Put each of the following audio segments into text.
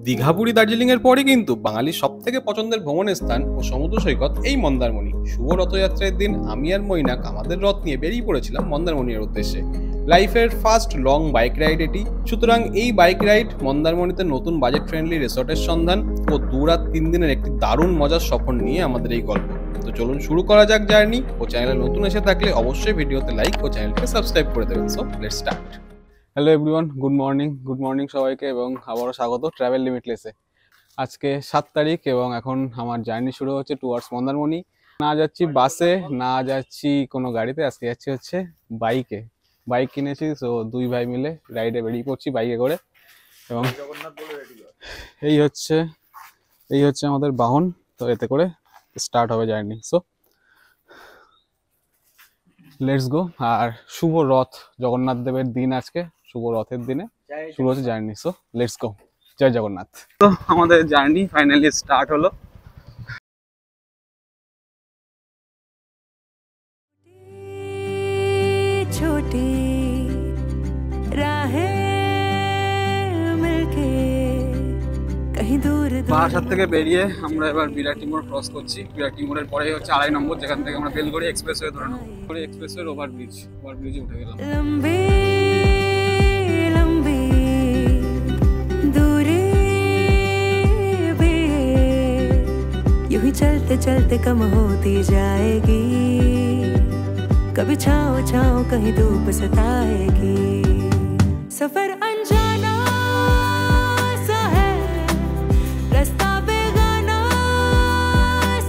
দীঘা পুরী দার্জিলিং এর পরে কিন্তু বাঙালির সব থেকে পছন্দের ভ্রমণের স্থান ও সমুদ্র সৈকত এই মন্দারমণি। শুভ রথযাত্রার দিন আমি আর মৈনাক আমাদের রথ নিয়ে বেরিয়ে পড়েছিলাম মন্দারমণির উদ্দেশ্যে। লাইফের ফার্স্ট লং বাইক রাইড এটি, সুতরাং এই বাইক রাইড মন্দারমণিতে নতুন বাজেট ফ্রেন্ডলি রিসোর্টের সন্ধান ও 2 রাত 3 দিনের একটি দারুণ মজার সফর নিয়ে আমাদের এই গল্প। তো চলুন শুরু করা যাক জার্নি। ও চ্যানেলে নতুন এসে থাকলে অবশ্যই ভিডিওতে লাইক ও চ্যানেলকে সাবস্ক্রাইব করে দেবেন। So let's start. Hello everyone, good morning সবাইকে এবং আবারও স্বাগত ট্রাভেল লিমিটলেসে। আজকে 7 তারিখ এবং এখন আমার জার্নি শুরু হচ্ছে টুয়ার্ডস মন্দারমণি। না যাচ্ছি বাসে, না যাচ্ছি কোনো গাড়িতে, আজকে যাচ্ছি হচ্ছে বাইকে। বাইক কিনেছি, সো দুই ভাই মিলে রাইডে বেরিয়ে পড়ছি বাইকে করে। এবং এই হচ্ছে আমাদের বাহন, তো এতে করে স্টার্ট হবে জার্নি। So let's go. আর শুভ রথ, জগন্নাথ দেবের দিন আজকে, শুভ রথের দিনে শুরু হচ্ছে জার্নি। So let's go. জয় জগন্নাথ। তো আমাদের জার্নি ফাইনালি স্টার্ট হলো। छोटी राहें मिलके कहीं दूर বারাসাত থেকে বেরিয়ে আমরা এবার বিরাটি মোড় ক্রস করছি। বিরাটি মোড়ের পরেই হচ্ছে 2.5 নম্বর, যেখান থেকে আমরা বেলগড়ি এক্সপ্রেসওয়ে ধরে নেবো। বেলগড়ি এক্সপ্রেসওয়ের ওভারব্রিজে উঠে গেলাম। लंबी लंबी दूरी भी यूं ही चलते चलते कम होती जाएगी, कभी छाँव छाँव कहीं धूप सताएगी। सफर अनजाना सा है, रास्ता बेगाना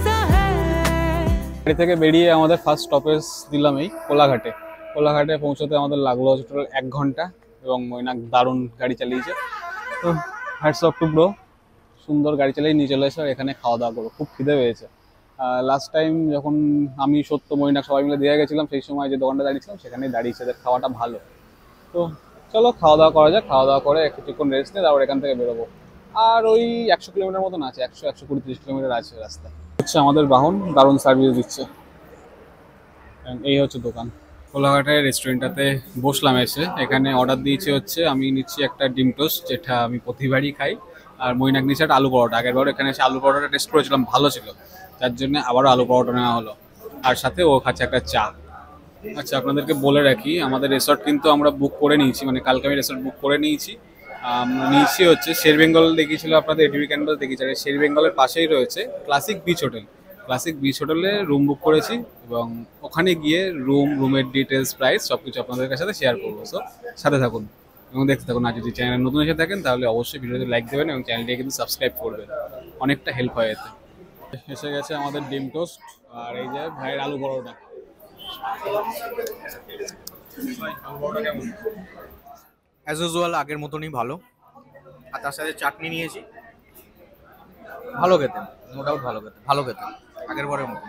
सा है। বাড়ি থেকে বেরিয়ে আমাদের ফার্স্ট স্টপেজ দিলাম এই কোলাঘাটে। কোলাঘাটে পৌঁছতে আমাদের লাগলো হচ্ছে টোটাল 1 ঘন্টা এবং মৈনাক দারুণ গাড়ি চালিয়েছে। তো হ্যাটস অফ টু ব্রো, সুন্দর গাড়ি চালিয়ে নিয়ে চলে এসে এখানে খাওয়া দাওয়া করবো। খুব খিদে পেয়েছে। লাস্ট টাইম যখন আমি সত্য মৈনাক সবাই মিলে দিয়ে গেছিলাম, সেই সময় যে দোকানটা দাঁড়িয়েছিলাম সেখানেই দাঁড়িয়েছে, এদের খাওয়াটা ভালো। তো চলো খাওয়া দাওয়া করা যাক। খাওয়া দাওয়া করে কিছুক্ষণ রেস্ট নিয়ে তারপর এখান থেকে বেরোবো। আর ওই 100 কিলোমিটার মতন আছে, 120-130 কিলোমিটার আছে রাস্তা। হচ্ছে আমাদের বাহন দারুণ সার্ভিস দিচ্ছে। এই হচ্ছে দোকান। কোলাঘাটের রেস্টুরেন্টটাতে বসলাম এসে। এখানে অর্ডার দিয়েছি হচ্ছে, আমি নিচ্ছি একটা ডিম টোস্ট, যেটা আমি প্রতিবারই খাই। আর মৈনাক নিচ্ছে একটা আলু পরোটা। আগেরবার এখানে এসে আলু পরোটাটা টেস্ট করেছিলাম, ভালো ছিল, যার জন্য আবারও আলু পরোটা নেওয়া হলো। আর সাথে ও খাচ্ছে একটা চা। আচ্ছা, আপনাদেরকে বলে রাখি, আমাদের রিসর্ট কিন্তু আমরা বুক করে নিয়েছি, মানে কালকে আমি রিসর্ট বুক করে নিয়েছি। নিয়েছি হচ্ছে শের বেঙ্গল দেখিয়েছিল আপনাদের, এটিভি ক্যানভাস দেখিয়েছে। আর শের বেঙ্গলের পাশেই রয়েছে classic beach hotel. Classic beach হোটেলে রুম বুক করেছি এবং ওখানে গিয়ে রুমের ডিটেলস, প্রাইস সব কিছু আপনাদের সাথে শেয়ার করবো। সো সাথে থাকুন এবং দেখতে থাকুন। আর যদি চ্যানেলে নতুন এসে থাকেন তাহলে অবশ্যই ভিডিওতে লাইক দেবেন এবং চ্যানেলটিকে কিন্তু সাবস্ক্রাইব করবেন, অনেকটা হেল্প হয় এতে। এসে গেছে আমাদের ডিম টোস্ট আর এই যে ভাইয়ের আলু পরোটা। অ্যাজ ইউজুয়াল আগের মতনই ভালো। আর তার সাথে চাটনি নিয়েছি, ভালো খেতে, নো ডাউট ভালো খেতে আগের বারের মতন।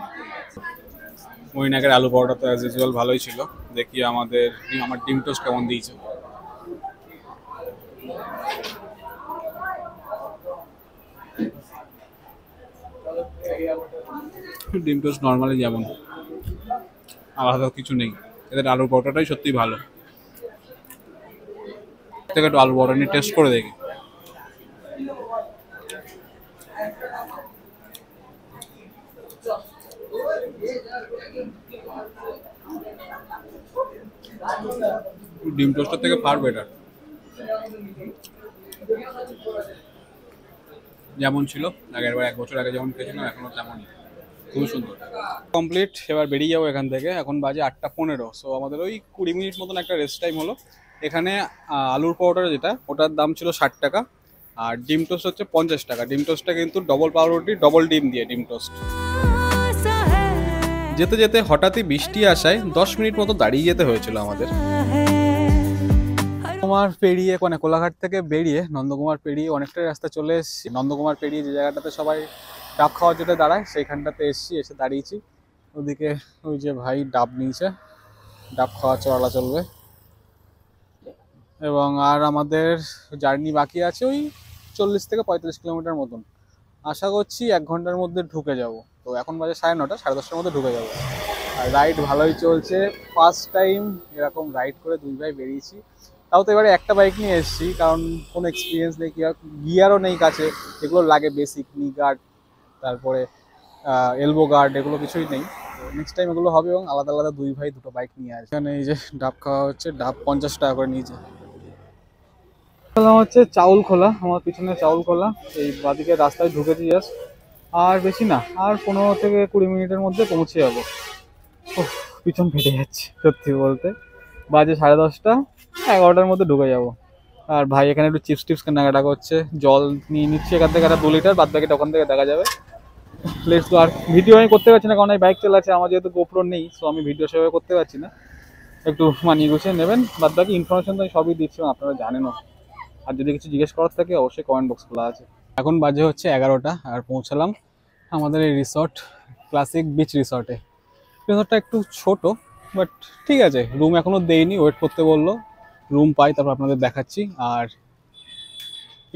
মৈনাকের আলু পরোটা তো অ্যাজ ইউজুয়াল ভালোই ছিল। দেখি আমার ডিম টোস্ট কেমন দিয়েছে। ডিম টোস্ট নর্মালি যেমন, আলাদা কিছু নেই। এদের আলুর পরোটাটাই সত্যি ভালো। থেকে একটু আলু পরোটা নিয়ে টেস্ট করে দেখি। ডিম টোস্টের থেকে ফার বেটার। যেমন ছিল আগের বার, 1 বছর আগে যেমন খেয়েছিলাম, এখনো তেমনই, খুবই সুন্দর। কমপ্লিট, এবার বেরিয়ে যাবো এখান থেকে। এখন বাজে 8টা 15। সো আমাদের ওই 20 মিনিট মতন একটা রেস্ট টাইম হলো। এখানে আলুর পরোটা যেটা, ওটার দাম ছিল 60 টাকা আর ডিম টোস্ট হচ্ছে 50 টাকা। ডিম টোস্টটা কিন্তু ডবল পাউরুটি ডবল ডিম দিয়ে ডিম টোস্ট। सा है যেতে যেতে হঠাৎই বৃষ্টি আসায় 10 মিনিট মতো দাঁড়িয়ে যেতে হয়েছিল আমাদের। নন্দকুমার পেরিয়ে, কোলাঘাট থেকে বেরিয়ে নন্দকুমার পেরিয়ে অনেকটাই রাস্তা চলে এসেছি। নন্দকুমার পেরিয়ে যে জায়গাটাতে সবাই ডাব খাওয়ার জন্য দাঁড়ায়, সেইখানটাতে এসে দাঁড়িয়েছি। ওদিকে ওই যে ভাই ডাব নিয়েছে, ডাব খাওয়া চলবে। এবং আর আমাদের জার্নি বাকি আছে ওই 40 থেকে 45 কিলোমিটার মতন। আশা করছি 1 ঘন্টার মধ্যে ঢুকে যাব। তো এখন বাজে 9:30, 10:30টার মধ্যে ঢুকে যাব। আর রাইড ভালোই চলছে। ফার্স্ট টাইম এরকম রাইড করে দুই ভাই বেরিয়েছি। তাও তো এবারে একটা বাইক নিয়ে এসেছি, কারণ কোনো এক্সপিরিয়েন্স নেই, গিয়ারও নেই কাছে, এগুলো লাগে বেসিক, নি গার্ড, তারপরে এলবো গার্ড, এগুলো কিছুই নেই। নেক্সট টাইম এগুলো হবে, এবং আলাদা আলাদা দুই ভাই দুটো বাইক নিয়ে আসে। এখানে এই যে ডাব খাওয়া হচ্ছে, ডাব 50 টাকা করে নিয়েছে। হচ্ছে চাউল খোলা, আমার পিছনে চাউল খোলা, এই বাদিকে রাস্তায় ঢুকেছি জাস্ট, আর বেশি না, আর 15 থেকে 20 মিনিটের মধ্যে পৌঁছে যাবো। পিছন ফেটে যাচ্ছে সত্যি বলতে, বাজে 10:30, 11টার মধ্যে ঢুকে যাবো। আর ভাই এখানে একটু চিপস টিপস কেনাকাটা করছে, জল নিয়ে নিচ্ছে এখান থেকে একটা 2 লিটার, বাদ বাকিটা ওখান থেকে দেখা যাবে। Let's go. আর ভিডিও আমি করতে পারছি না, কারণ এই বাইক চালাচ্ছে, আমার যেহেতু গোপ্রো নেই, সো আমি ভিডিও সেভাবে করতে পারছি না, একটু মানিয়ে গুছিয়ে নেবেন। বাদ বাকি ইনফরমেশন তো আমি সবই দিচ্ছি, আপনারা জানেনও। আর যদি কিছু জিজ্ঞেস করার থাকে অবশ্যই কমেন্ট বক্স খোলা আছে। এখন বাজে হচ্ছে 11টা, আর পৌঁছালাম আমাদের এই রিসর্ট, ক্লাসিক বিচ রিসর্টে। রিসর্টটা একটু ছোট, বাট ঠিক আছে, রুম এখনো দেয়নি, ওয়েট করতে বললো, রুম পাই তারপর আপনাদের দেখাচ্ছি। আর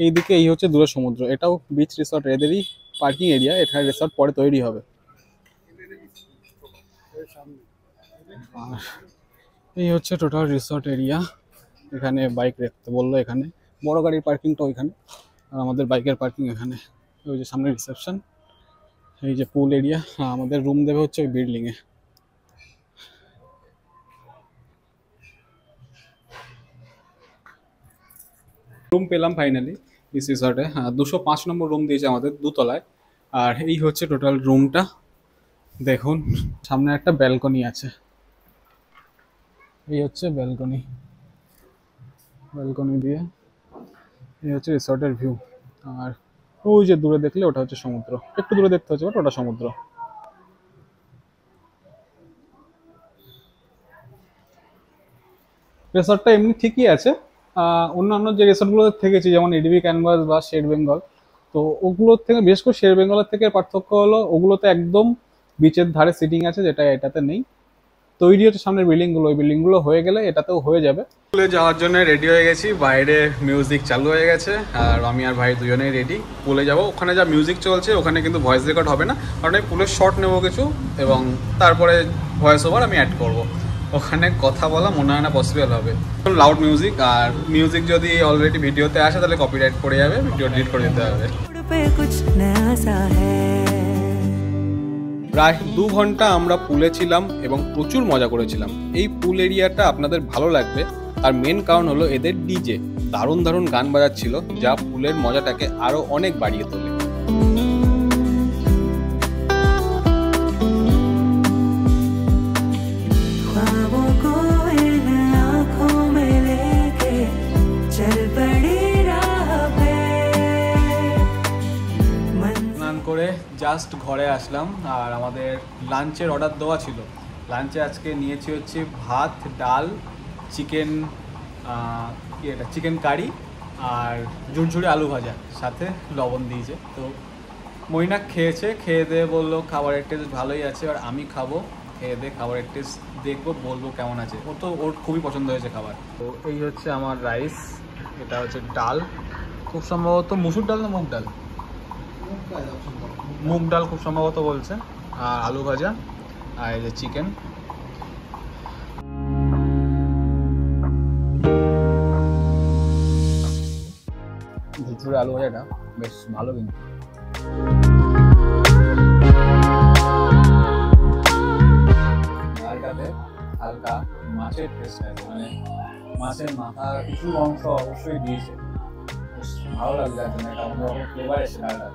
এইদিকে এই হচ্ছে দূরে সমুদ্র, এটাও বিচ রিসর্ট, এদেরই পার্কিং এরিয়া, এখানে রিসর্ট পরে তৈরি হবে। আর এই হচ্ছে টোটাল রিসর্ট এরিয়া, এখানে বাইক রাখতে বললো, এখানে বড় গাড়ির পার্কিংটা ওইখানে, আর আমাদের বাইকের পার্কিং এখানে। ওই যে সামনে রিসেপশন, এই যে পুল এরিয়া, আমাদের রুম দেবে হচ্ছে ওই বিল্ডিংয়ে। রুম পেলাম ফাইনালি বিচ রিসর্টে, 205 নম্বর রুম দিয়েছে আমাদের, 2তলায়। আর এই হচ্ছে টোটাল রুমটা, দেখুন সামনে একটা ব্যালকনি আছে, এই হচ্ছে ব্যালকনি, ব্যালকনি দিয়ে এই হচ্ছে রিসর্টের ভিউ। আর ওই যে দূরে দেখলে ওটা হচ্ছে সমুদ্র, একটু দূরে দেখতে হচ্ছে, বাট ওটা সমুদ্র। রিসর্টটা এমনি ঠিকই আছে, অন্যান্য যে রিসর্টগুলোতে থেকেছি, যেমন এডিবি ক্যানভাস বা শেড বেঙ্গল, তো ওগুলোর থেকে, বিশেষ করে শেড বেঙ্গলের থেকে পার্থক্য হলো ওগুলোতে একদম বিচের ধারে সিটিং আছে, যেটা এটাতে নেই। তৈরি হচ্ছে সামনের বিল্ডিংগুলো, ওই বিল্ডিংগুলো হয়ে গেলে এটাতেও হয়ে যাবে। স্কুলে যাওয়ার জন্য রেডি হয়ে গেছি, বাইরে মিউজিক চালু হয়ে গেছে, আর আমি আর ভাই দুজনেই রেডি। পুলে যাব, ওখানে যা মিউজিক চলছে ওখানে কিন্তু ভয়েস রেকর্ড হবে না, কারণ আমি পুলের শর্ট নেবো কিছু, এবং তারপরে ভয়েস ওভার আমি অ্যাড করবো। ওখানে কথা বলা মনে হয় না পসিবল হবে, লাউড মিউজিক, আর মিউজিক যদি অলরেডি ভিডিওতে আসে তাহলে কপিরাইট পড়ে যাবে, ভিডিও ডিলিট করে দিতে হবে। প্রায় 2 ঘন্টা আমরা পুলে ছিলাম এবং প্রচুর মজা করেছিলাম। এই পুল এরিয়াটা আপনাদের ভালো লাগবে, আর মেন কারণ হলো এদের ডিজে দারুণ দারুণ গান বাজাচ্ছিল, যা পুলের মজাটাকে আরো অনেক বাড়িয়ে তোলে। করে জাস্ট ঘরে আসলাম, আর আমাদের লাঞ্চের অর্ডার দেওয়া ছিল। লাঞ্চে আজকে নিয়েছি হচ্ছে ভাত, ডাল, চিকেন, চিকেন কারি, আর ঝুরঝুরে আলু ভাজা, সাথে লবণ দিয়েছে। তো মৈনাক খেয়েছে, খেয়ে দিয়ে বললো খাবারের টেস্ট ভালোই আছে, আর আমি খাবো, খেয়ে দিয়ে খাবারের টেস্ট দেখবো, বলবো কেমন আছে। ওর খুবই পছন্দ হয়েছে খাবার। তো এই হচ্ছে আমার রাইস, এটা হচ্ছে ডাল, খুব সম্ভবত মুসুর ডাল না মুগ ডাল, মুগ ডাল খুব সম্ভবত বলছে, আর আলু ভাজা, আর এই যে চিকেন। ঝুরঝুরে আলু ভাজাটা বেশ ভালো, কিন্তু ডালটাতে হালকা মাছের টেস্ট আছে, মানে মাছের মাথা কিছু অংশ অবশ্যই দিয়েছে, বেশ ভালো লাগছে, একটা অন্যরকম ফ্লেভার এসে ডালটা।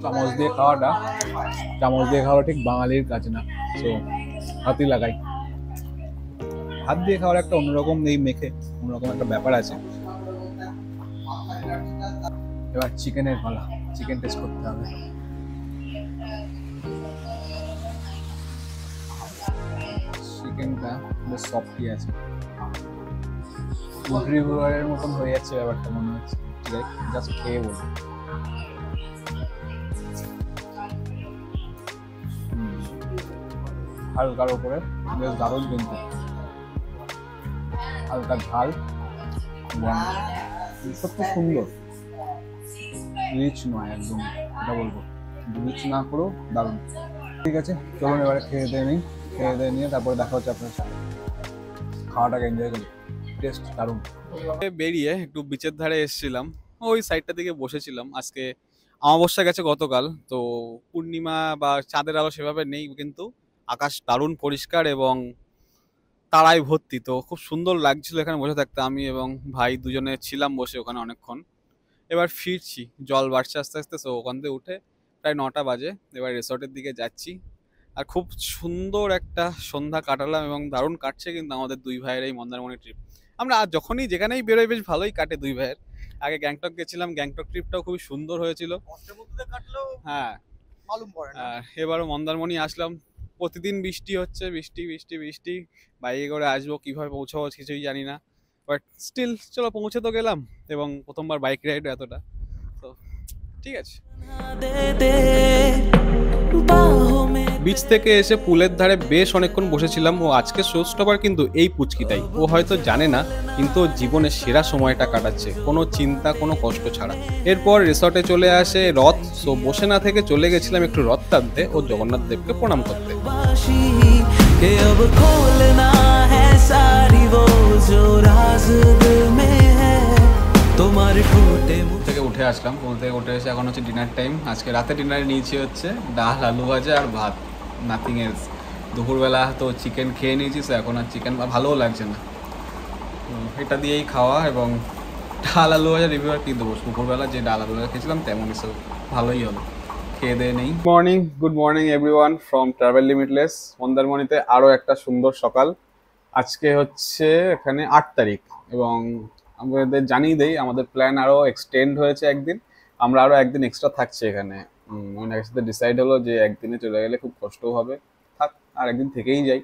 চামচ দিয়ে খাওয়া ঠিক বাঙালির কাছে না, তো হাতই লাগাই। হাত দিয়ে খাওয়ার একটা অন্যরকম, এই মেখে অন্যরকম একটা ব্যাপার আছে। এবার চিকেনের পালা, চিকেন টেস্ট করতে হবে। চিকেনটা বেশ সফটই আছে, মুরগির মতন হয়ে যাচ্ছে ব্যাপারটা মনে হচ্ছে। ঠিক আছে, জাস্ট খেয়ে বলবো। হালকার উপরে বেশ দারুণ, কিন্তু হালকা ঝাল এবং সত্যি সুন্দর, রিচ নয় একদম, এটা বলবো রিচ না করেও দারুণ। ঠিক আছে, চলুন এবারে খেয়ে দিয়ে নিই। খেয়ে দিয়ে নিয়ে তারপরে দেখা হচ্ছে আপনার সাথে। খাওয়াটাকে এনজয় করি, টেস্ট দারুণ। বেরিয়ে একটু বিচের ধারে এসেছিলাম, ওই সাইডটা দিকে বসেছিলাম। আজকে অমাবস্যা গেছে গতকাল, তো পূর্ণিমা বা চাঁদের আলো সেভাবে নেই, কিন্তু আকাশ দারুণ পরিষ্কার এবং তারাই ভর্তি। তো খুব সুন্দর লাগছিল এখানে বসে থাকতে। আমি এবং ভাই দুজনে ছিলাম বসে ওখানে অনেকক্ষণ। এবার ফিরছি, জল বাড়ছে আস্তে আস্তে, তো ওখান থেকে উঠে প্রায় 9টা বাজে এবার রিসর্টের দিকে যাচ্ছি। আর খুব সুন্দর একটা সন্ধ্যা কাটালাম এবং দারুণ কাটছে কিন্তু আমাদের দুই ভাইয়ের এই মন্দারমণি ট্রিপ। আমরা যখনই যেখানেই বেরোই বেশ ভালোই কাটে দুই ভাইয়ের। আগে গ্যাংটক গেছিলাম, গ্যাংটক ট্রিপটাও খুবই সুন্দর হয়েছিল। হ্যাঁ, এবারও মন্দারমণি আসলাম। প্রতিদিন বৃষ্টি হচ্ছে, বৃষ্টি বৃষ্টি বৃষ্টি। বাইকে করে আসবো, কিভাবে পৌঁছাবো কিছুই জানি না, বাট স্টিল চলো পৌঁছে তো গেলাম। এবং প্রথমবার বাইক রাইড এতটা, তো ঠিক আছে। বিচ থেকে এসে পুলের ধারে বেশ অনেকক্ষণ বসেছিলাম। ও আজকে শো স্টপার কিন্তু এই পুচকিটাই। ও হয়তো জানে না, কিন্তু ওর জীবনের সেরা সময়টা কাটাচ্ছে কোনো চিন্তা কোনো কষ্ট ছাড়া। এরপর রিসর্টে চলে আসে রথ। সো বসে না থেকে চলে গেছিলাম একটু রথ টানতে ও জগন্নাথ দেবকে প্রণাম করতে। থেকে উঠে আসলাম, পুল থেকে উঠে এসে এখন হচ্ছে ডিনার টাইম। আজকে রাতে ডিনারে নিয়েছি হচ্ছে ডাল, আলু ভাজা আর ভাত, নাথিং এলস। দুপুরবেলা তো চিকেন খেয়ে নিয়েছি, তো এখন আর চিকেন ভালোও লাগছে না, এটা দিয়েই খাওয়া। এবং ডাল আলু ভাজা রিভিউ আর কী দেবো, দুপুরবেলা যে ডাল আলু ভাজা খেয়েছিলাম তেমনই, সব ভালোই হলো, খেয়ে দিয়ে নেই। Good morning everyone from travel limitless. মন্দারমণিতে আরও একটা সুন্দর সকাল। আজকে হচ্ছে এখানে 8 তারিখ এবং আমাদের জানিয়ে দেই আমাদের প্ল্যান আরও এক্সটেন্ড হয়েছে একদিন। আমরা আরও একদিন এক্সট্রা থাকছি এখানে। মানে একসাথে ডিসাইড হলো যে একদিনে চলে গেলে খুব কষ্টও হবে, থাক আর একদিন থেকেই যাই।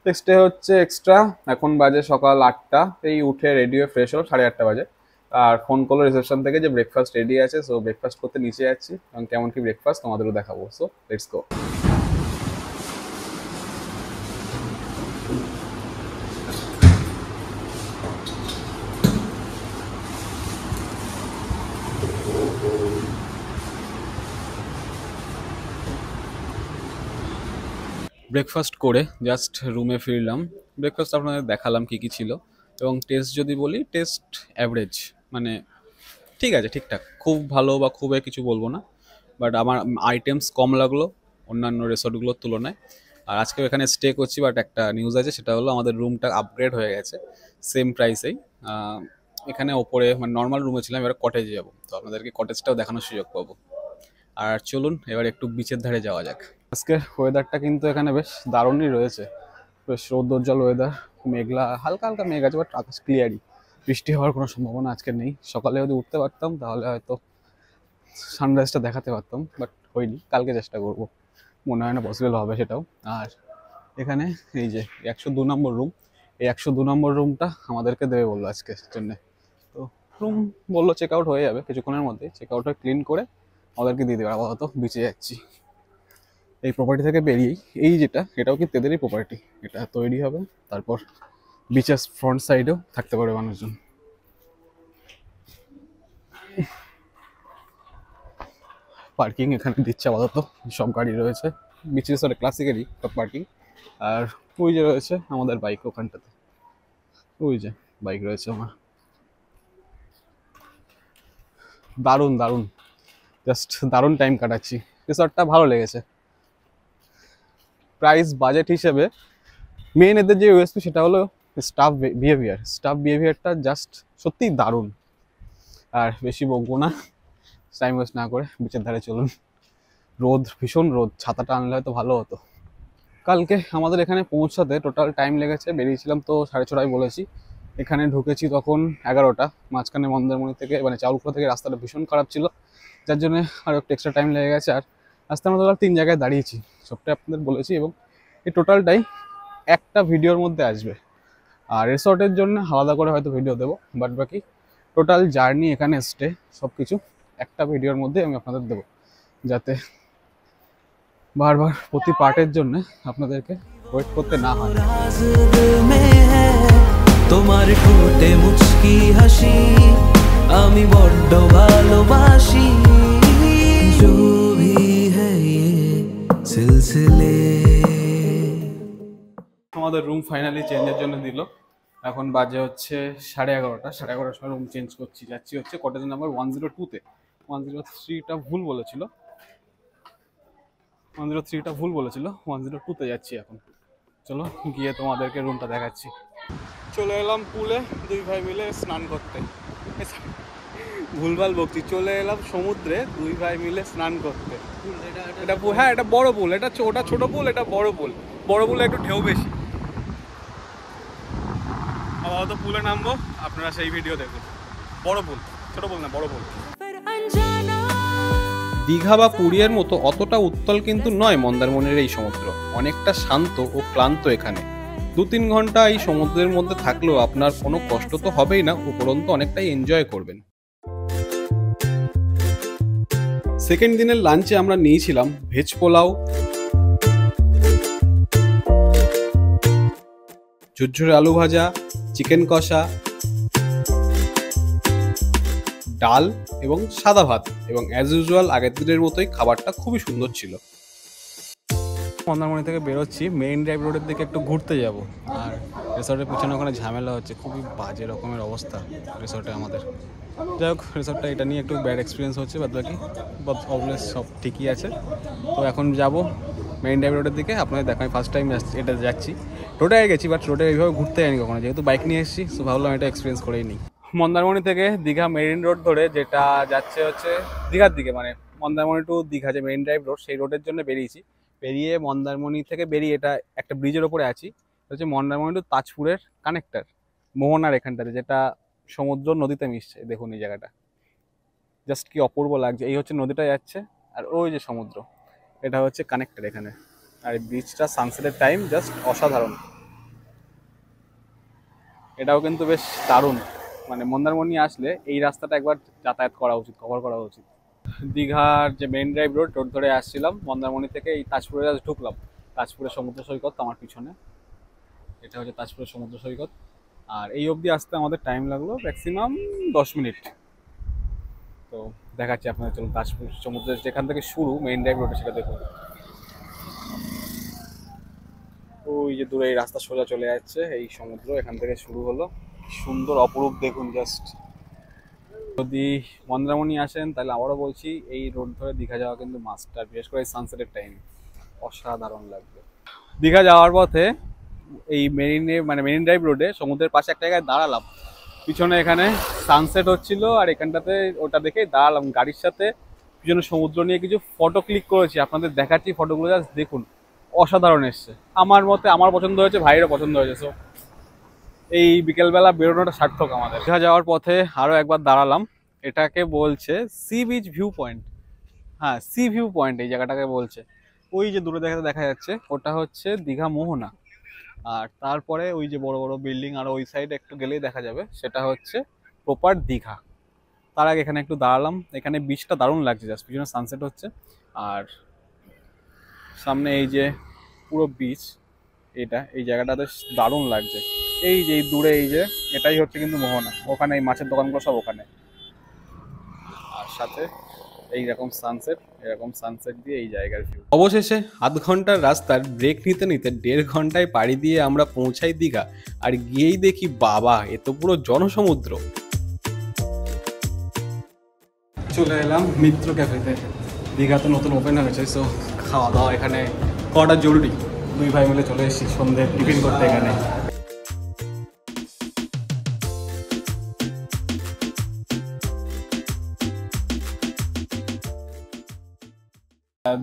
নেক্সট ডে হচ্ছে এক্সট্রা। এখন বাজে সকাল 8টা, এই উঠে রেডি হয়ে ফ্রেশ হলো 8:30 বাজে। আর ফোন করলো রিসেপশন থেকে যে ব্রেকফাস্ট রেডি আছে, সো ব্রেকফাস্ট করতে নিচে যাচ্ছি এবং কেমন কি ব্রেকফাস্ট তোমাদেরও দেখাবো। So let's go. ব্রেকফাস্ট করে জাস্ট রুমে ফিরলাম। ব্রেকফাস্ট আপনাদের দেখালাম কী কী ছিল এবং টেস্ট যদি বলি, টেস্ট অ্যাভারেজ, মানে ঠিক আছে, ঠিকঠাক, খুব ভালো বা খুব কিছু বলবো না, বাট আমার আইটেমস কম লাগলো অন্যান্য রিসর্টগুলোর তুলনায়। আর আজকেও এখানে স্টে করছি, বাট একটা নিউজ আছে, সেটা হলো আমাদের রুমটা আপগ্রেড হয়ে গেছে সেম প্রাইসেই। এখানে ওপরে মানে নর্মাল রুমে ছিলাম, এবার কটেজে যাবো, তো আপনাদেরকে কটেজটাও দেখানোর সুযোগ পাবো। আর চলুন এবার একটু বিচের ধারে যাওয়া যাক। আজকের ওয়েদারটা কিন্তু এখানে বেশ দারুণই রয়েছে, বেশ রৌদ্রোজ্জ্বল ওয়েদার, মেঘলা, হালকা হালকা মেঘ আছে, বাট আকাশ ক্লিয়ারই। বৃষ্টি হওয়ার কোনো সম্ভাবনা আজকে নেই। সকালে যদি উঠতে পারতাম তাহলে হয়তো সানরাইজটা দেখাতে পারতাম, বাট হয়নি। কালকে চেষ্টা করব, মনে হয় না পসিবল হবে সেটাও। আর এখানে এই যে 102 নম্বর রুম, এই 102 নম্বর রুমটা আমাদেরকে দেবে বললো আজকের জন্যে। তো রুম বললো চেক আউট হয়ে যাবে কিছুক্ষণের মধ্যে, চেক আউট হয়ে ক্লিন করে আমাদেরকে দিয়ে দেবে। আপাতত বিচে যাচ্ছি। এই প্রপার্টি থেকে বেরিয়েই এই যেটা, এটাও কিন্তু এদেরই প্রপার্টি, এটা তৈরি হবে, তারপর বিচের ফ্রন্ট সাইডেও থাকতে পারবে মানুষজন। পার্কিং এখানে দিচ্ছে আপাতত, সব গাড়ি রয়েছে বিচের সাইডে, ক্লাসিকেরই সব পার্কিং। আর ওই যে রয়েছে আমাদের বাইক ওখানটাতে, ওই যে বাইক রয়েছে আমার। দারুণ দারুণ, জাস্ট দারুণ টাইম কাটাচ্ছি। রিসর্টটা ভালো লেগেছে। প্রাইস বাজেট হিসেবে মেন এদের যে ইউএসপি সেটা হলো স্টাফ বিহেভিয়ারটা জাস্ট সত্যিই দারুণ। আর বেশি বকবো না, টাইম ওয়েস্ট না করে বিচের ধারে চলুন। রোদ, ভীষণ রোদ, ছাতাটা আনলে হয়তো ভালো হতো। কালকে আমাদের এখানে পৌঁছাতে টোটাল টাইম লেগেছে, বেরিয়েছিলাম তো 6:30 বলেছি, এখানে ঢুকেছি তখন 11টা। মাঝখানে মন্দারমণি থেকে মানে চাউলকুড়া থেকে রাস্তাটা ভীষণ খারাপ ছিল, যার জন্য আরও একটু এক্সট্রা টাইম লেগে গেছে। আর রাস্তার মধ্যে 3 জায়গায় দাঁড়িয়েছি, সবটাই আপনাদের বলেছি। এবং এই টোটালটাই একটা ভিডিওর মধ্যে আসবে। আর রিসর্টের জন্য আলাদা করে হয়তো ভিডিও দেবো, বাট বাকি টোটাল জার্নি এখানে স্টে সব কিছু একটা ভিডিওর মধ্যে আমি আপনাদের দেবো, যাতে বারবার প্রতি পার্টের জন্য আপনাদেরকে ওয়েট করতে না হয়। তোমার ঠোঁটে মুচকি হাসি আমি বড্ড ভালোবাসি, जो भी है ये सिलसिले আমাদের রুম ফাইনালি চেঞ্জের জন্য দিল। এখন বাজে হচ্ছে 11:30। 11:30 সময় রুম চেঞ্জ করছি, যাচ্ছি হচ্ছে কটেজ নাম্বার 102-তে। 103টা ভুল বলেছিল, 102-তে যাচ্ছি এখন। চলো গিয়ে তোমাদেরকে রুমটা দেখাচ্ছি। চলে এলাম পুলে, দুই ভাই মিলে স্নান করতে। ভুলভাল বকছি, চলে এলাম সমুদ্রে দুই ভাই মিলে স্নান করতে। এটা হ্যাঁ, এটা বড় পুল, ওটা ছোট পুল, এটা বড় পুল। বড় পুলে একটু ঢেউ বেশি। আপাতত পুলে নামবো, আপনারা সেই ভিডিও দেখুন। বড় পুল, ছোট পুল না, বড় পুল। দীঘা বা পুরীর মতো অতটা উত্তাল কিন্তু নয় মন্দারমণির এই সমুদ্র, অনেকটা শান্ত ও ক্লান্ত। এখানে 2-3 ঘন্টা এই সমুদ্রের মধ্যে থাকলেও আপনার কোনো কষ্ট তো হবেই না, উপরন্তু অনেকটাই এনজয় করবেন। সেকেন্ড দিনের লাঞ্চে আমরা নিয়েছিলাম ভেজ পোলাও, ঝুরঝুরে আলু ভাজা, চিকেন কষা, ডাল এবং সাদা ভাত, এবং অ্যাজ ইউজুয়াল আগের দিনের মতোই খাবারটা খুবই সুন্দর ছিল। মন্দারমণি থেকে বেরোচ্ছি, মেইন ড্রাইভ রোডের দিকে একটু ঘুরতে যাব। আর রিসর্টের পিছনে ওখানে ঝামেলা হচ্ছে, খুবই বাজে রকমের অবস্থা রিসর্টে আমাদের। যাই হোক, রিসর্টটা এটা নিয়ে একটু ব্যাড এক্সপিরিয়েন্স হচ্ছে, বাদ বাকি অবভিয়াস সব ঠিকই আছে। তো এখন যাব মেইন ড্রাইভ রোডের দিকে। আপনাদের দেখা, আমি ফার্স্ট টাইম এটা যাচ্ছি। রোডে গেছি, বাট রোডে এইভাবে ঘুরতে যাইনি কখনো, যেহেতু বাইক নিয়ে এসেছি, সো ভাবলাম এটা এক্সপিরিয়েন্স করেই নিই। মন্দারমণি থেকে দীঘা মেরিন রোড ধরে, যেটা যাচ্ছে হচ্ছে দীঘার দিকে, মানে মন্দারমণি টু দীঘা যে মেইন ড্রাইভ রোড, সেই রোডের জন্য বেরিয়েছি। বেরিয়ে মন্দারমণি থেকে বেরিয়ে এটা একটা ব্রিজের ওপরে আছি, হচ্ছে মন্দারমণি টু তাজপুরের কানেক্টর, মোহনার এখানটাতে, যেটা সমুদ্র নদীতে মিশছে। দেখুন এই জায়গাটা জাস্ট কি অপূর্ব লাগছে। এই হচ্ছে নদীটা যাচ্ছে, আর ওই যে সমুদ্র, এটা হচ্ছে কানেক্টর এখানে। আর এই ব্রিজটা সানসেটের টাইম জাস্ট অসাধারণ। এটাও কিন্তু বেশ দারুণ, মানে মন্দারমণি আসলে এই রাস্তাটা একবার যাতায়াত করা উচিত, কভার করা উচিত। দীঘার যে মেইন ড্রাইভ রোড ধরে আসছিলাম মন্দারমণি থেকে, এই তাজপুরে আজ ঢুকলাম। তাজপুরের সমুদ্র সৈকত আমার পিছনে, এটা হচ্ছে তাজপুরের সমুদ্র সৈকত। আর এই অবধি আসতে আমাদের টাইম লাগলো ম্যাক্সিমাম 10 মিনিট। তো দেখাচ্ছি আপনাদের, চলুন তাজপুর সমুদ্রের যেখান থেকে শুরু মেইন ড্রাইভ রোডে, সেটা দেখুন। ওই যে দূরে এই রাস্তা সোজা চলে যাচ্ছে, এই সমুদ্র এখান থেকে শুরু হলো। সুন্দর অপরূপ দেখুন জাস্ট। যদি মন্দারমণি আসেন তাহলে আবারও বলছি, এই রোড ধরে দীঘা যাওয়া কিন্তু মাস্ট, আর বিশেষ করে সানসেটের টাইম অসাধারণ লাগবে। দীঘা যাওয়ার পথে এই মেরিন ড্রাইভ রোডে সমুদ্রের পাশে একটা জায়গায় দাঁড়ালাম। পিছনে এখানে সানসেট হচ্ছিল, আর এখানটাতে ওটা দেখে দাঁড়ালাম গাড়ির সাথে, পিছনে সমুদ্র নিয়ে কিছু ফটো ক্লিক করেছি, আপনাদের দেখাচ্ছি ফটোগুলো, জাস্ট দেখুন অসাধারণ এসছে। আমার মতে আমার পছন্দ হয়েছে, ভাইয়েরও পছন্দ হয়েছে। সো এই বিকেলবেলা বেরোনোটা সার্থক আমাদের। দীঘা যাওয়ার পথে আরও একবার দাঁড়ালাম, এটাকে বলছে সি বিচ ভিউ পয়েন্ট। হ্যাঁ, সি ভিউ পয়েন্ট এই জায়গাটাকে বলছে। ওই যে দূরে দেখা যাচ্ছে, ওটা হচ্ছে দীঘা মোহনা। আর তারপরে ওই যে বড় বড় বিল্ডিং, আর ওই সাইডে একটু গেলেই দেখা যাবে, সেটা হচ্ছে প্রপার দীঘা। তার আগে এখানে একটু দাঁড়ালাম, এখানে বিচটা দারুণ লাগছে, জাস্ট পিছনে সানসেট হচ্ছে, আর সামনে এই যে পুরো বিচ, এই জায়গাটা বেশ দারুণ লাগছে। এই যে দূরে এই যে, এটাই হচ্ছে কিন্তু মোহনা, ওখানে এই মাছের দোকানগুলো সব ওখানে, আর সাথে এরকম সানসেট দিয়ে এই জায়গার ভিউ। অবশেষে আধ ঘন্টার রাস্তার ব্রেক নিতে নিতে 1.5 ঘন্টায় পাড়ি দিয়ে আমরা পৌঁছাই দীঘা। আর গিয়েই দেখি, বাবা, এ তো পুরো জনসমুদ্র। চলে এলাম মিত্র ক্যাফেতে। দীঘাতে নতুন ওপেন হয়েছে, সো খাওয়া দাওয়া এখানে করাটা জরুরি। দুই ভাই মিলে চলে এসেছি সন্ধ্যে টিফিন করতে এখানে।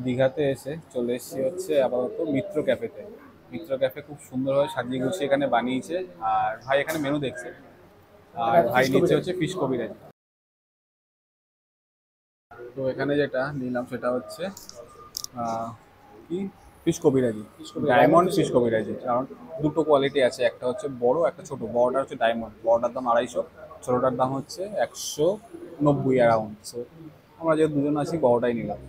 দীঘাতে এসে চলে এসেছি হচ্ছে আপাতত মিত্র ক্যাফেতে। মিত্র ক্যাফে খুব সুন্দরভাবে সাজিয়ে গুছিয়ে এখানে বানিয়েছে, আর ভাই এখানে মেনু দেখছে, আর ভাই নিচ্ছে হচ্ছে ফিশ কবিরাজি। তো এখানে যেটা নিলাম সেটা হচ্ছে কি ফিশ কবিরাজি, ডায়মন্ড ফিশ কবিরাজি। কারণ দুটো কোয়ালিটি আছে, একটা হচ্ছে বড়, একটা ছোট। বড়টা হচ্ছে ডায়মন্ড, বড়টার দাম 250, ছোটটার দাম হচ্ছে 190 অ্যারাউন্ড। সো আমরা যেহেতু দুজন আছি, বড়টাই নিলাম।